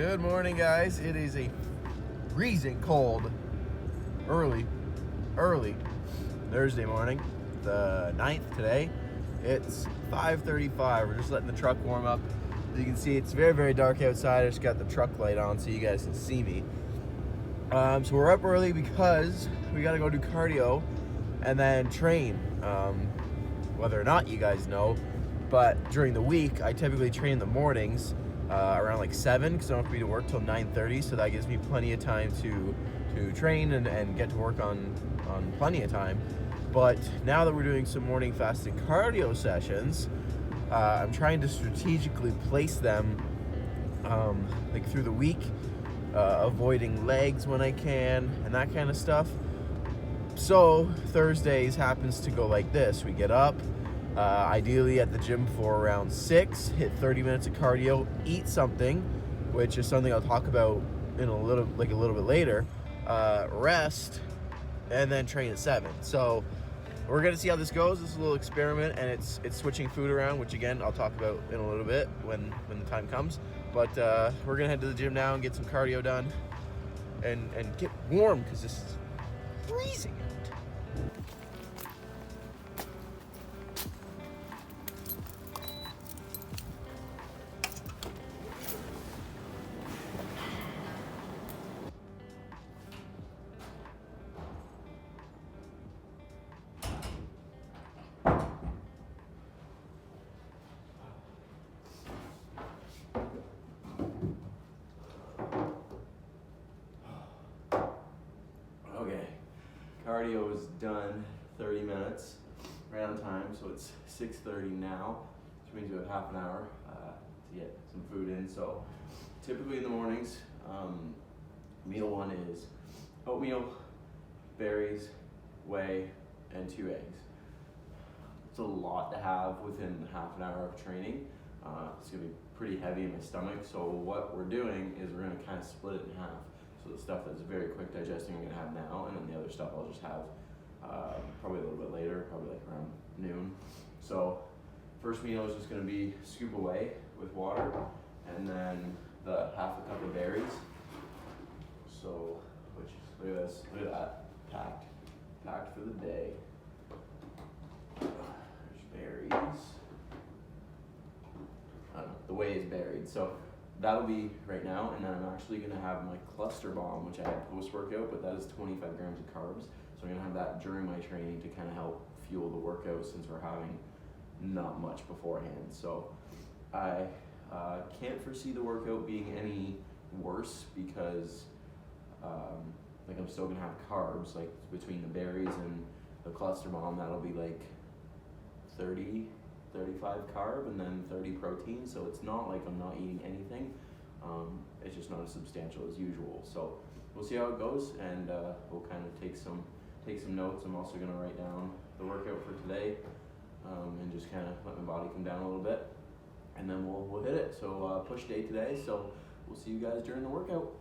Good morning, guys. It is a freezing cold, early Thursday morning, the 9th today. It's 5:35. We're just letting the truck warm up. As you can see, it's very, very dark outside. I just got the truck light on so you guys can see me. So we're up early because we got to go do cardio and then train. Whether or not you guys know, but during the week, I typically train in the mornings around like 7 because I don't have to be to work till 9:30, so that gives me plenty of time to train and get to work on plenty of time. But now that we're doing some morning fasting cardio sessions, I'm trying to strategically place them like through the week, avoiding legs when I can and that kind of stuff. So Thursdays happens to go like this. We get up, ideally at the gym for around 6, hit 30 minutes of cardio, eat something, which is something I'll talk about in a little bit later, rest, and then train at 7. So we're gonna see how this goes. This is a little experiment, and it's switching food around, which again I'll talk about in a little bit when the time comes. But we're gonna head to the gym now and get some cardio done and get warm because this is freezing out. Okay, cardio is done, 30 minutes, right on time, so it's 6:30 now, which means we have half an hour to get some food in. So typically in the mornings, meal one is oatmeal, berries, whey, and 2 eggs. It's a lot to have within half an hour of training. It's gonna be pretty heavy in my stomach, so what we're doing is we're gonna kind of split it in half. So the stuff that's very quick digesting I'm gonna have now, and then the other stuff I'll just have probably a little bit later, probably like around noon. So first meal is just gonna be scoop away with water, and then the half a cup of berries. So, which, look at this, look at that, packed for the day. There's berries. I don't know, the whey is buried, so that'll be right now, and then I'm actually gonna have my cluster bomb, which I had post-workout, but that is 25 grams of carbs. So I'm gonna have that during my training to kind of help fuel the workout since we're having not much beforehand. So I can't foresee the workout being any worse because like I'm still gonna have carbs, like between the berries and the cluster bomb, that'll be like 35 carb and then 30 protein, so it's not like I'm not eating anything. It's just not as substantial as usual. So we'll see how it goes, and we'll kind of take some notes. I'm also gonna write down the workout for today, and just kind of let my body come down a little bit, and then we'll hit it. So push day today, so we'll see you guys during the workout.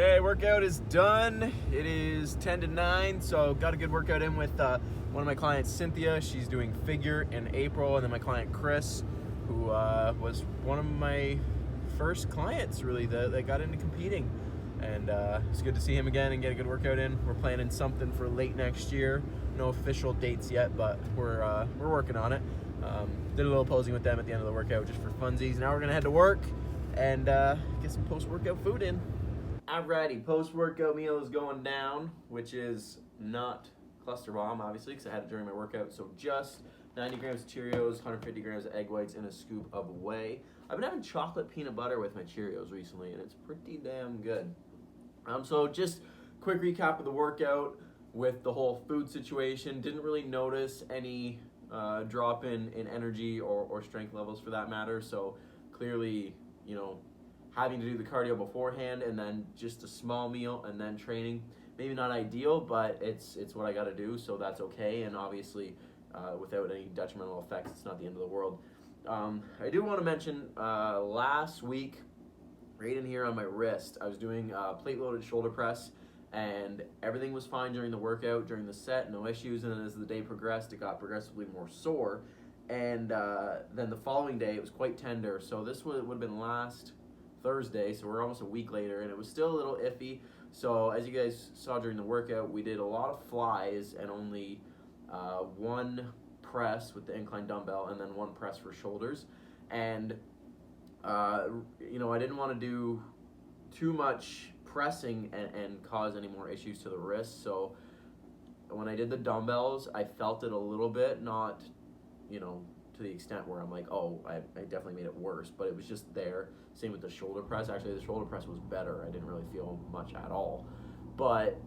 Okay, workout is done. It is 10 to 9, so got a good workout in with one of my clients, Cynthia. She's doing figure in April, and then my client, Chris, who was one of my first clients, really, that got into competing. And it's good to see him again and get a good workout in. We're planning something for late next year. No official dates yet, but we're working on it. Did a little posing with them at the end of the workout just for funsies. Now we're gonna head to work and get some post-workout food in. Alrighty, post-workout meal is going down, which is not cluster bomb, obviously, because I had it during my workout. So just 90 grams of Cheerios, 150 grams of egg whites, and a scoop of whey. I've been having chocolate peanut butter with my Cheerios recently, and it's pretty damn good. So just quick recap of the workout with the whole food situation. Didn't really notice any drop in energy or strength levels for that matter. So clearly, you know, having to do the cardio beforehand and then just a small meal and then training, maybe not ideal, but it's what I got to do, so that's okay. And obviously, without any detrimental effects, it's not the end of the world. I do want to mention last week, right in here on my wrist, I was doing plate-loaded shoulder press, and everything was fine during the workout, during the set, no issues. And then as the day progressed, it got progressively more sore. And then the following day, it was quite tender. So this would have been last Thursday, so we're almost a week later, and it was still a little iffy. So as you guys saw during the workout, we did a lot of flies and only one press with the incline dumbbell and then one press for shoulders. And you know, I didn't want to do too much pressing and cause any more issues to the wrist. So when I did the dumbbells, I felt it a little bit, not, you know, to the extent where I'm like, oh, I definitely made it worse, but it was just there. Same with the shoulder press. Actually, the shoulder press was better. I didn't really feel much at all. But,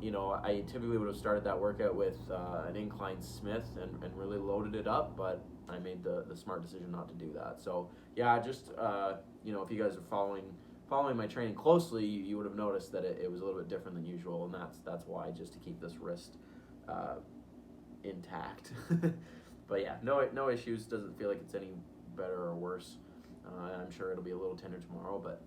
you know, I typically would have started that workout with an incline Smith and really loaded it up, but I made the smart decision not to do that. So, yeah, just, you know, if you guys are following my training closely, you would have noticed that it was a little bit different than usual, and that's why, just to keep this wrist intact. But yeah, no issues. Doesn't feel like it's any better or worse. I'm sure it'll be a little tender tomorrow, but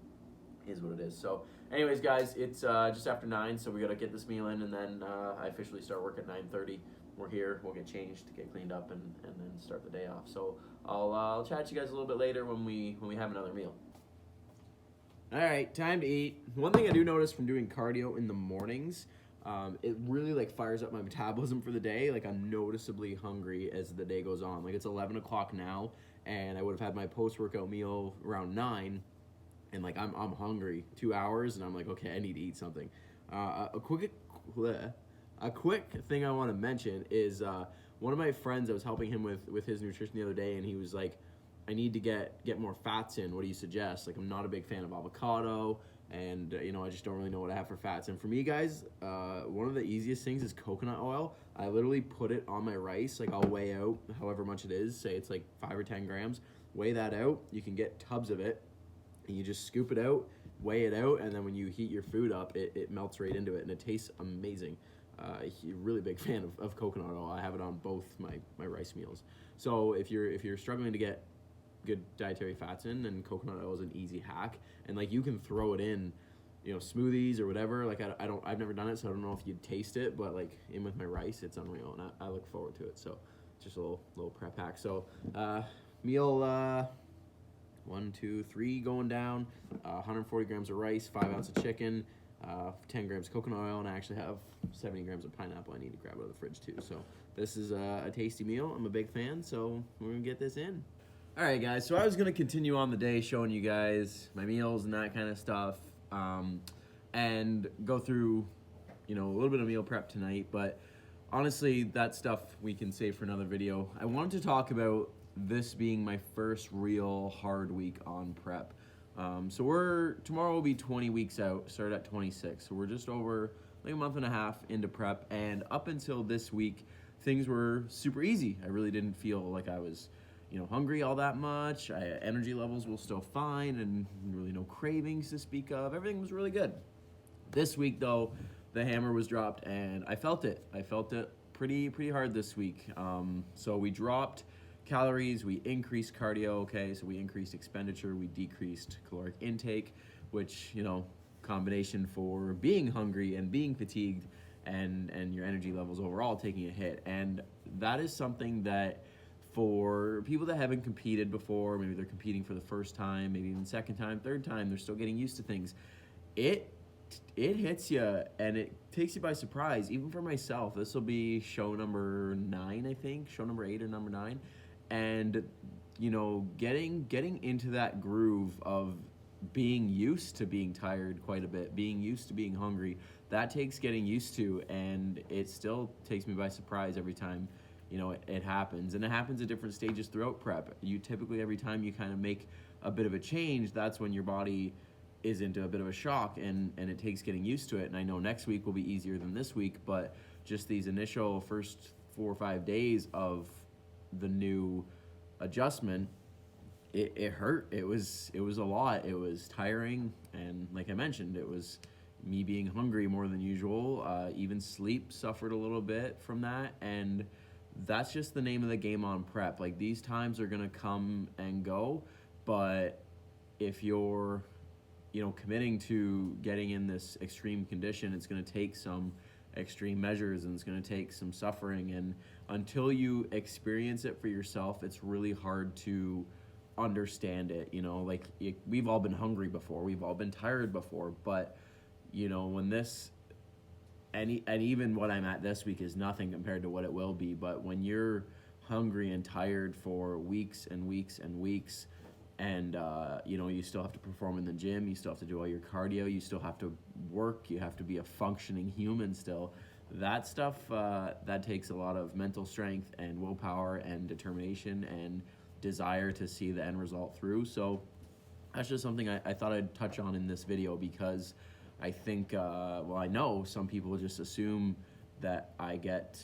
it is what it is. So anyways, guys, it's just after 9, so we got to get this meal in, and then I officially start work at 9:30. We're here, we'll get changed, get cleaned up, and then start the day off. So I'll chat to you guys a little bit later when we have another meal. All right, time to eat. One thing I do notice from doing cardio in the mornings, it really like fires up my metabolism for the day. Like, I'm noticeably hungry as the day goes on. Like, it's 11 o'clock now, and I would have had my post-workout meal around 9, and like I'm hungry. 2 hours, and I'm like, okay, I need to eat something. A quick thing I want to mention is one of my friends, I was helping him with his nutrition the other day, and he was like, I need to get more fats in. What do you suggest? Like, I'm not a big fan of avocado, and you know, I just don't really know what I have for fats. And for me, guys, one of the easiest things is coconut oil. I literally put it on my rice. Like, I'll weigh out however much it is. Say it's like 5 or 10 grams. Weigh that out. You can get tubs of it, and you just scoop it out, weigh it out, and then when you heat your food up, it melts right into it, and it tastes amazing. Really big fan of coconut oil. I have it on both my rice meals. So if you're struggling to get good dietary fats in, then coconut oil is an easy hack. And like, you can throw it in, you know, smoothies or whatever. Like, I've never done it, so I don't know if you'd taste it, but like, in with my rice, it's unreal, and I look forward to it. So just a little prep hack. So meal 1, 2, 3 going down, 140 grams of rice, 5 ounces of chicken, 10 grams of coconut oil, and I actually have 70 grams of pineapple I need to grab out of the fridge too. So this is a tasty meal. I'm a big fan, so we're gonna get this in. All right, guys, so I was gonna continue on the day showing you guys my meals and that kind of stuff, and go through, you know, a little bit of meal prep tonight, but honestly, that stuff we can save for another video. I wanted to talk about this being my first real hard week on prep. So tomorrow will be 20 weeks out, start at 26. So we're just over like a month and a half into prep, and up until this week, things were super easy. I really didn't feel like I was, you know, hungry all that much. Energy levels were still fine, and really no cravings to speak of. Everything was really good. This week, though, the hammer was dropped, and I felt it. I felt it pretty hard this week. So we dropped calories, we increased cardio, okay, so we increased expenditure, we decreased caloric intake, which, you know, combination for being hungry and being fatigued, and your energy levels overall taking a hit. And that is something that for people that haven't competed before, maybe they're competing for the first time, maybe even second time, third time, they're still getting used to things. It hits you and it takes you by surprise. Even for myself, this will be show number 9, I think, show number 8 or number 9, and you know, getting into that groove of being used to being tired quite a bit, being used to being hungry, that takes getting used to, and it still takes me by surprise every time, you know, it happens. And it happens at different stages throughout prep. You typically, every time you kind of make a bit of a change, that's when your body is into a bit of a shock, and it takes getting used to it. And I know next week will be easier than this week, but just these initial first 4 or 5 days of the new adjustment, it hurt. It was a lot. It was tiring, and like I mentioned, it was me being hungry more than usual. Even sleep suffered a little bit from that, and that's just the name of the game on prep. Like, these times are gonna come and go, but if you're, you know, committing to getting in this extreme condition, it's gonna take some extreme measures, and it's going to take some suffering, and until you experience it for yourself, it's really hard to understand it. You know, like, we've all been hungry before, we've all been tired before, but you know, when this, and even what I'm at this week is nothing compared to what it will be, but when you're hungry and tired for weeks and weeks and weeks, and you know, you still have to perform in the gym, you still have to do all your cardio, you still have to work, you have to be a functioning human still. That stuff, that takes a lot of mental strength and willpower and determination and desire to see the end result through. So that's just something I thought I'd touch on in this video, because I think, well, I know some people just assume that I get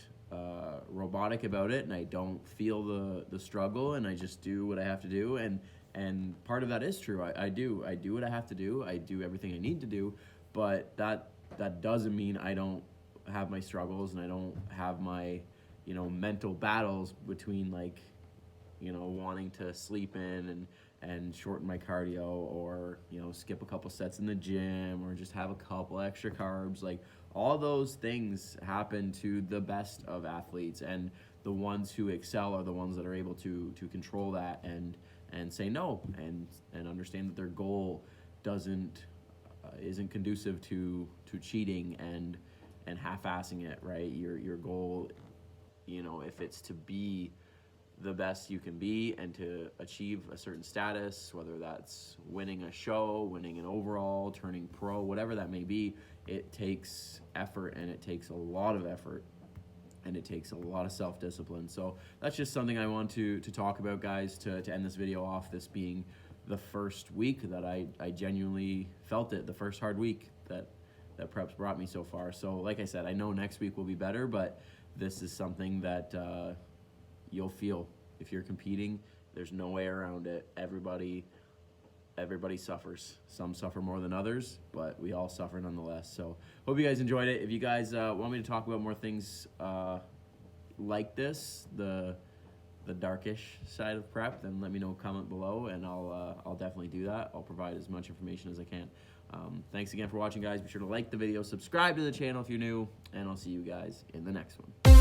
robotic about it, and I don't feel the struggle, and I just do what I have to do, and part of that is true. I do what I have to do. I do everything I need to do, but that doesn't mean I don't have my struggles, and I don't have my, you know, mental battles between, like, you know, wanting to sleep in and shorten my cardio, or, you know, skip a couple sets in the gym, or just have a couple extra carbs. Like, all those things happen to the best of athletes, and the ones who excel are the ones that are able to control that and say no, and understand that their goal isn't conducive to cheating and half-assing it, right? Your goal, you know, if it's to be the best you can be and to achieve a certain status, whether that's winning a show, winning an overall, turning pro, whatever that may be, it takes effort, and it takes a lot of effort, and it takes a lot of self-discipline. So that's just something I want to talk about, guys, to end this video off, this being the first week that I genuinely felt it, the first hard week that prep's brought me so far. So like I said, I know next week will be better, but this is something that you'll feel if you're competing. There's no way around it. Everybody suffers. Some suffer more than others, but we all suffer nonetheless. So hope you guys enjoyed it. If you guys want me to talk about more things like this, the darkish side of prep, then let me know, comment below, and I'll definitely do that. I'll provide as much information as I can. Thanks again for watching, guys. Be sure to like the video, subscribe to the channel if you're new, and I'll see you guys in the next one.